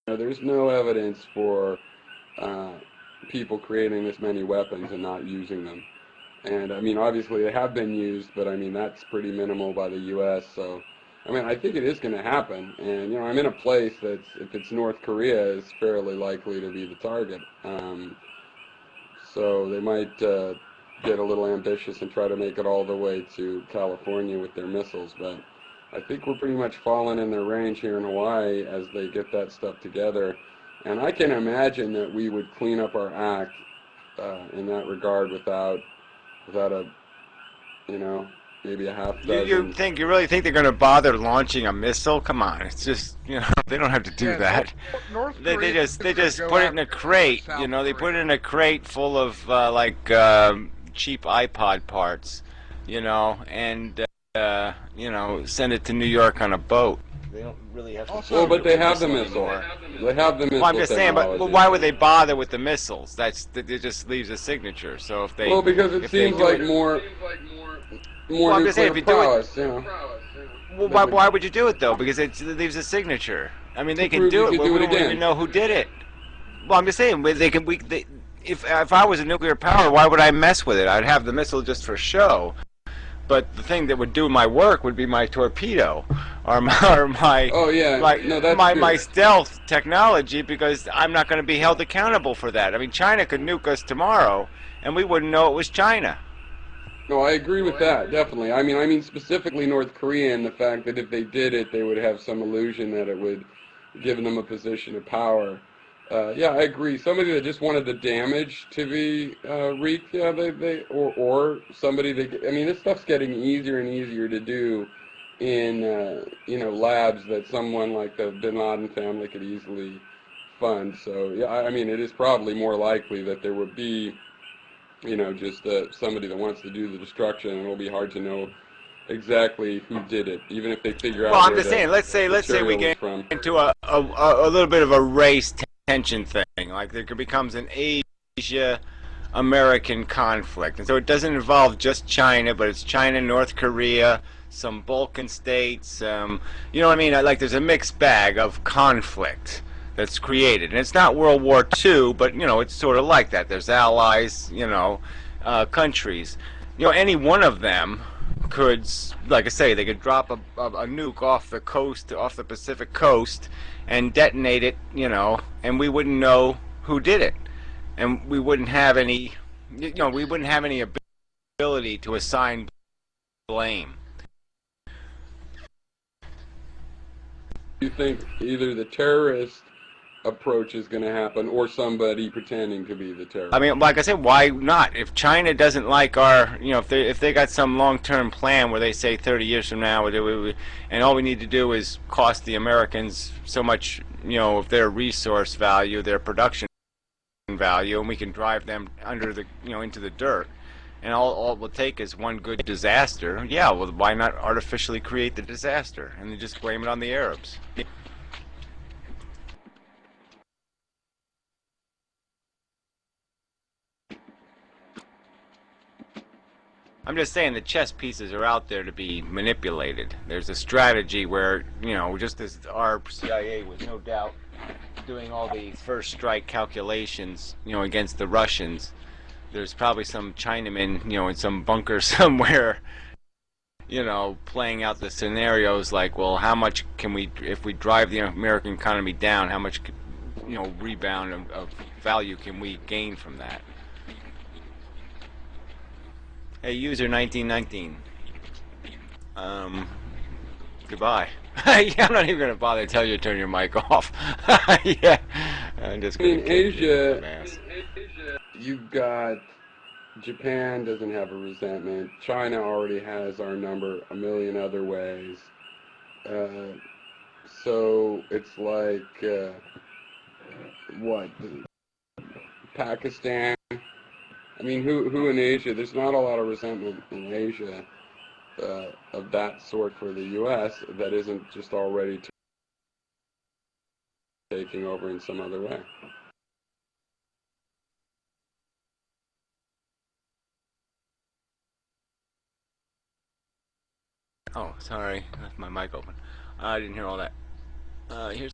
there's no evidence for uh, people creating this many weapons and not using them. And I mean, obviously they have been used, but I mean that's pretty minimal by the U.S. So, I mean, I think it is going to happen. And I'm in a place that's, if it's North Korea, is fairly likely to be the target. So they might get a little ambitious and try to make it all the way to California with their missiles. But I think we're pretty much falling in their range here in Hawaii as they get that stuff together. And I can imagine that we would clean up our act in that regard without a, you know, maybe a half dozen. You really think they're going to bother launching a missile? Come on, it's just they don't have to do Yeah, that. North They Korea just is gonna go put it in a after crate. South They put it Korea. in a crate full of cheap iPod parts, and send it to New York on a boat. They don't really have to Also, Well, but they have the missile missile. anymore. They have the Well, I'm missile just saying, but technology. why would they bother with the missiles? That it just leaves a signature. So Well, because it if they seems do like it, more I'm just saying, nuclear if you do it, prowess. well, That why would would you do it though? Because it leaves a signature. I mean, to they can prove you do it, could but do we it don't even again. know who did it. Well, I'm just saying, if I was a nuclear power, why would I mess with it? I'd have the missile just for show. But the thing that would do my work would be my torpedo, or Oh yeah, no, that's my true. stealth technology, because I'm not going to be held accountable for that. I mean, China could nuke us tomorrow, and we wouldn't know it was China. No, I agree with that, definitely. I mean specifically North Korea and the fact that if they did it, they would have some illusion that it would give them a position of power. Yeah, I agree. Somebody that just wanted the damage to be wreaked, yeah, or somebody that, I mean, this stuff's getting easier and easier to do in, labs that someone like the Bin Laden family could easily fund. So, yeah, I mean, it is probably more likely that there would be just somebody that wants to do the destruction, and it'll be hard to know exactly who did it, even if they figure Well, out I'm where just the saying, let's say we material was get from. into a little bit of a race tension thing, like there becomes an Asia American conflict, and so it doesn't involve just China, but it's China, North Korea, some Balkan states. You know what I mean? Like there's a mixed bag of conflict that's created, and it's not World War II, but it's sort of like that. There's allies, countries. Any one of them could, like I say, they could drop a nuke off the coast, off the Pacific coast, and detonate it, and we wouldn't know who did it, and we wouldn't have any, we wouldn't have any ability to assign blame. You think either the terrorist approach is going to happen or somebody pretending to be the I terrorist? mean, like I said, why not? If China doesn't like our, if they got some long-term plan where they say 30 years from now, and all we need to do is cost the Americans so much, of their resource value, their production value, and we can drive them under the, into the dirt, and all it will take is one good disaster. Yeah, well, why not artificially create the disaster and then just blame it on the Arabs? I'm just saying the chess pieces are out there to be manipulated. There's a strategy where, just as our CIA was no doubt doing all the first strike calculations, against the Russians, there's probably some Chinaman, in some bunker somewhere, playing out the scenarios like, well, how much can we, if we drive the American economy down, how much, rebound of value can we gain from that? Hey, user 1919. Goodbye. Yeah, I'm not even gonna bother to tell you to turn your mic off. Yeah, I'm just gonna In kick you in Asia, the ass. you've got Japan doesn't have a resentment. China already has our number a million other ways. Uh, so it's like what Pakistan. I mean, who in Asia? There's not a lot of resentment in Asia of that sort for the U.S. that isn't just already taking over in some other way. Oh, sorry, left my mic open. I didn't hear all that. Here's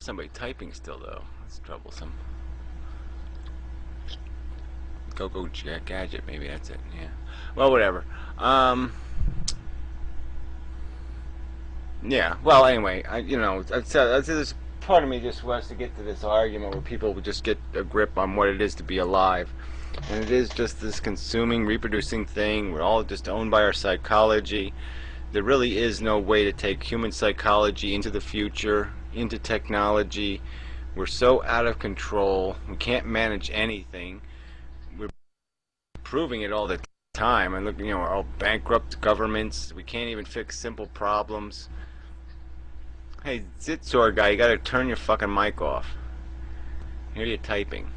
somebody typing still, though. That's troublesome. Go gadget, maybe that's it. Yeah. Well, whatever. Yeah. Well, anyway, this part of me just wants to get to this argument where people would just get a grip on what it is to be alive, and it is just this consuming, reproducing thing. We're all just owned by our psychology. There really is no way to take human psychology into the future, into technology. We're so out of control. We can't manage anything. We're proving it all the time. And look, we're all bankrupt governments. We can't even fix simple problems. Hey, Zitzor guy, you gotta turn your fucking mic off. I hear you typing.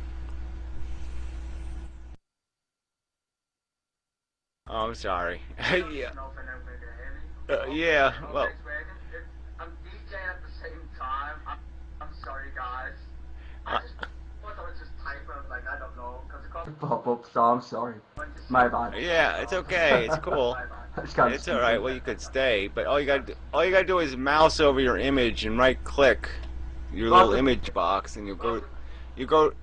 Oh, I'm sorry. Yeah. Yeah, well. I'm DJing at the same time. I'm sorry, guys. I just thought I was just typing, like, I don't know, because it got pop up, so I'm sorry. My bad. Yeah, it's okay. It's cool. It's all right. Well, you could stay, but all you gotta do is mouse over your image and right-click your little image box, and you go,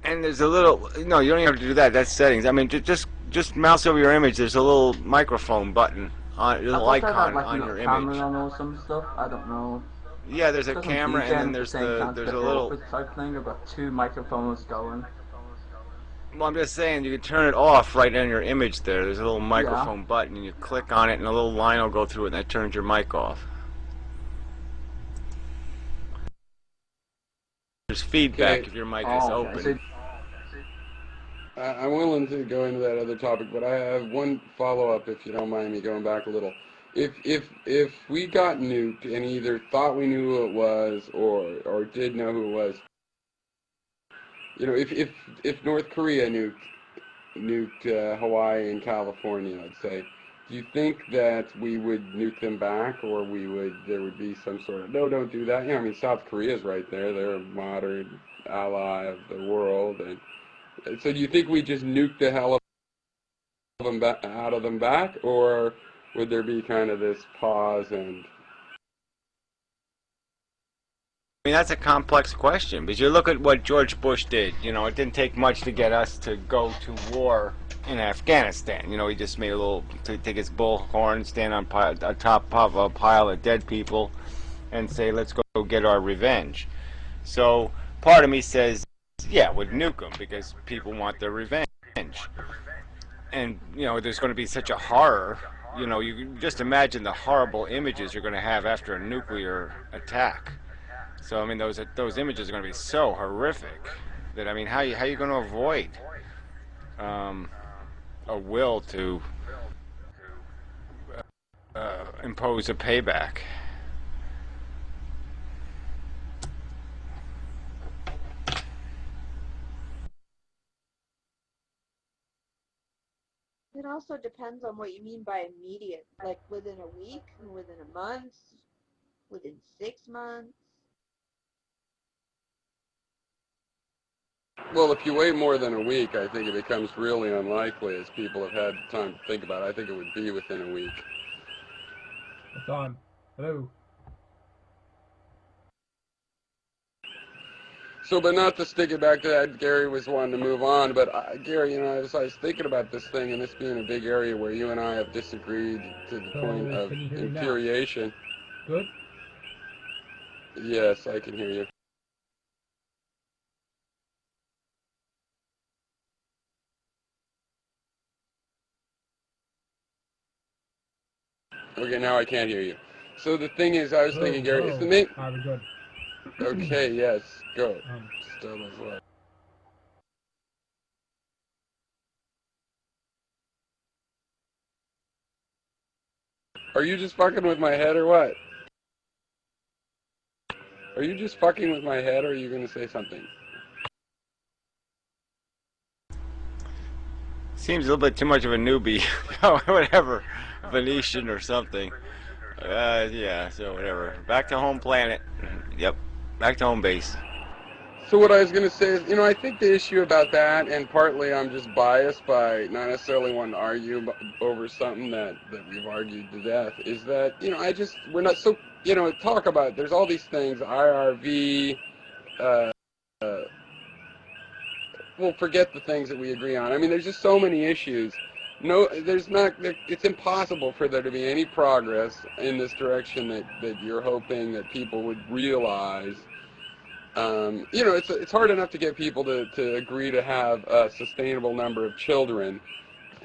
and there's a little. No, you don't even have to do that. That's settings. I mean, just mouse over your image. There's a little microphone button on, a little icon on your image. Or some stuff. I don't know. Yeah, there's a camera, and then there's a little type thing. I've got two microphones going. Well, I'm just saying you can turn it off right on your image there. There's a little microphone button, and you click on it, and a little line will go through it, and that turns your mic off. There's feedback if your mic is open. I'm willing to go into that other topic, but I have one follow-up, if you don't mind me going back a little. If we got nuked and either thought we knew who it was or did know who it was, if North Korea nuked Hawaii and California, let's say, do you think that we would nuke them back, or there would be some sort of no, don't do that? I mean, South Korea's right there; they're a modern ally of the world, and so do you think we just nuke the hell out of them back, or would there be kind of this pause and? I mean, that's a complex question, because you look at what George Bush did. It didn't take much to get us to go to war in Afghanistan. He just made to take his bullhorn, stand on top of a pile of dead people, and say, let's go get our revenge. So part of me says, yeah, we'd nuke them, because people want their revenge. And, there's going to be such a horror. You just imagine the horrible images you're going to have after a nuclear attack. So, I mean, those images are going to be so horrific that, I mean, how you going to avoid a will to impose a payback? It also depends on what you mean by immediate, like within a week, within a month, within 6 months. Well, if you wait more than a week, I think it becomes really unlikely, as people have had time to think about it. I think it would be within a week. It's on. Hello. So, but not to stick it back to that, Gary was wanting to move on, but Gary, as I was thinking about this thing, and this being a big area where you and I have disagreed to the point of infuriation. Good? Yes, I can hear you. Okay, now I can't hear you. So the thing is, I was thinking, Gary, is the main... We're good. Okay, yes, go. Still as well. Are you just fucking with my head or what? Are you just fucking with my head, or are you going to say something? Seems a little bit too much of a newbie. Whatever. Venetian or something. Yeah, so whatever. Back to home planet. Yep. Back to home base. So what I was going to say is, I think the issue about that, and partly I'm just biased by not necessarily wanting to argue over something that we've argued to death, is that, we're not so, talk about, there's all these things, IRV, uh, we'll forget the things that we agree on. I mean, there's just so many issues. No, there's not. It's impossible for there to be any progress in this direction that you're hoping that people would realize. You know, it's hard enough to get people to agree to have a sustainable number of children,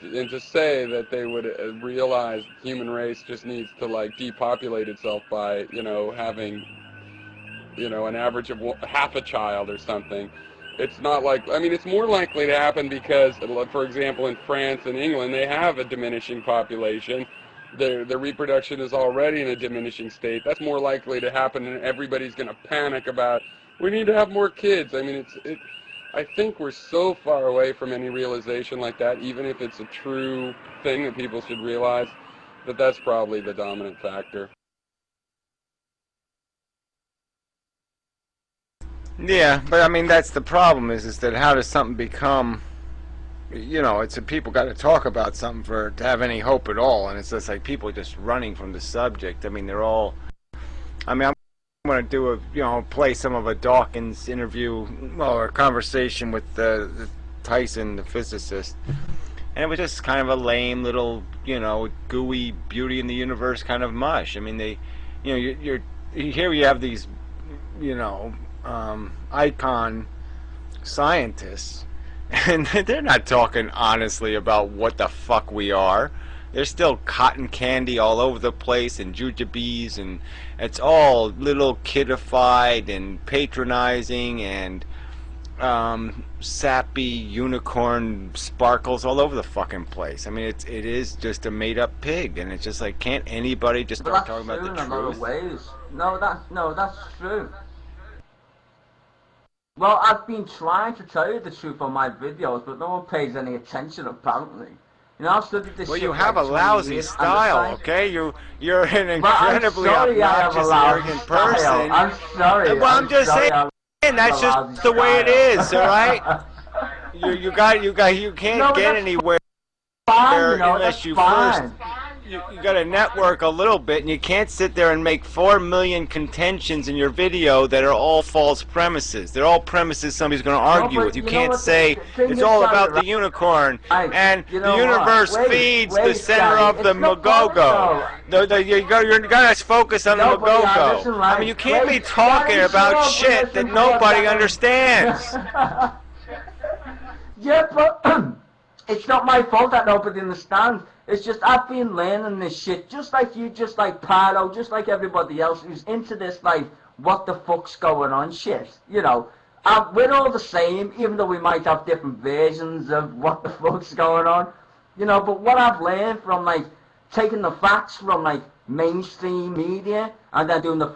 and to say that they would realize the human race just needs to like depopulate itself by, you know, having, you know, an average of half a child or something. It's not like, I mean, it's more likely to happen because, for example, in France and England, they have a diminishing population. Their reproduction is already in a diminishing state. That's more likely to happen, and everybody's going to panic about, we need to have more kids. I mean, I think we're so far away from any realization like that, even if it's a true thing that people should realize, that that's probably the dominant factor. Yeah, but I mean that's the problem is that how does something become, you know, it's people got to talk about something for to have any hope at all, and it's just like people just running from the subject. I mean they're all, I mean I'm going to do a, you know, play some of a Dawkins interview or a conversation with the Tyson, the physicist, and it was just kind of a lame little, you know, gooey Beauty in the Universe kind of mush. I mean they, you know, you're here you have these, you know, icon scientists, and they're not talking honestly about what the fuck we are. There's still cotton candy all over the place and jujubes, and it's all little kidified and patronizing and sappy unicorn sparkles all over the fucking place. I mean, it is just a made-up pig, and it's just like, can't anybody just start talking about the truth? That's true in a lot of ways. No, that's true. Well, I've been trying to tell you the truth on my videos, but no one pays any attention, apparently. You know, I've studied this. Well, shit you for have a like 20 lousy years, style, okay? You're an incredibly obnoxious, arrogant person. I'm sorry. Well, I'm just saying that's just the way it is, all right? You can't get anywhere unless you first. You got to network a little bit, and you can't sit there and make 4 million contentions in your video that are all false premises. They're all premises somebody's going to argue with. You can't say it's all about the unicorn and the universe feeds the center of the Magogo. You got to focus on the Magogo. I mean, you can't be talking about shit that nobody understands. Yeah, but it's not my fault that nobody understands. It's just I've been learning this shit, just like you, just like Parlo, just like everybody else who's into this, like, what the fuck's going on shit. You know, we're all the same, even though we might have different versions of what the fuck's going on. You know, but what I've learned from, like, taking the facts from, like, mainstream media and then doing the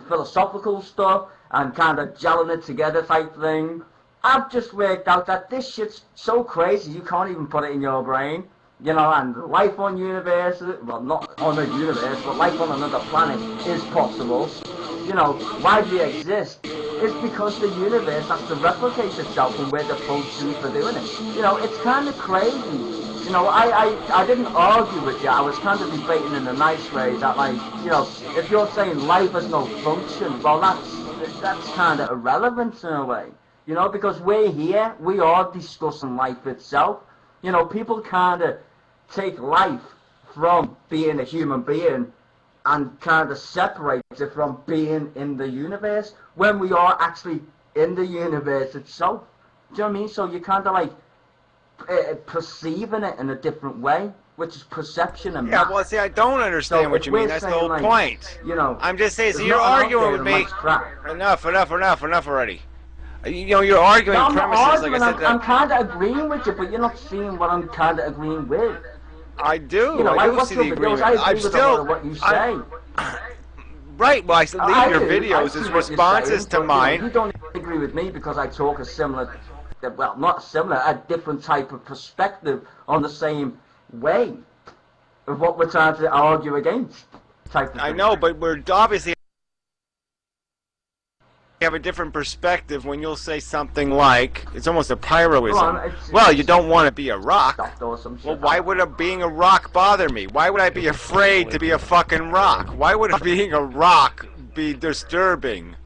philosophical stuff and kind of gelling it together type thing, I've just worked out that this shit's so crazy you can't even put it in your brain. You know, and life on universe, well, not on a universe, but life on another planet is possible. You know, why do we exist? It's because the universe has to replicate itself, and we're the function for doing it. You know, it's kind of crazy. You know, I didn't argue with you. I was kind of debating in a nice way that, like, you know, if you're saying life has no function, well, that's kind of irrelevant in a way. You know, because we're here, we are discussing life itself. You know, people kind of take life from being a human being and kind of separate it from being in the universe when we are actually in the universe itself. Do you know what I mean? So you're kind of like perceiving it in a different way, which is perception and math. Yeah, well, see, I don't understand what you mean. That's the whole point. You know, I'm just saying, so you're arguing with me. Enough already. You know, you're arguing premises, like I said. I'm kind of agreeing with you, but you're not seeing what I'm kind of agreeing with. I do. You know, I do see the agreement. I'm still what you say. Right. Well, I leave your videos as responses to mine. You don't agree with me because I talk a similar, well, not similar, a different type of perspective on the same way of what we're trying to argue against. Type of thing. I know, but we're obviously have a different perspective when you'll say something like, it's almost a pyroism. Well, you don't want to be a rock. Well, why would being a rock bother me? Why would I be afraid to be a fucking rock? Why would being a rock be disturbing?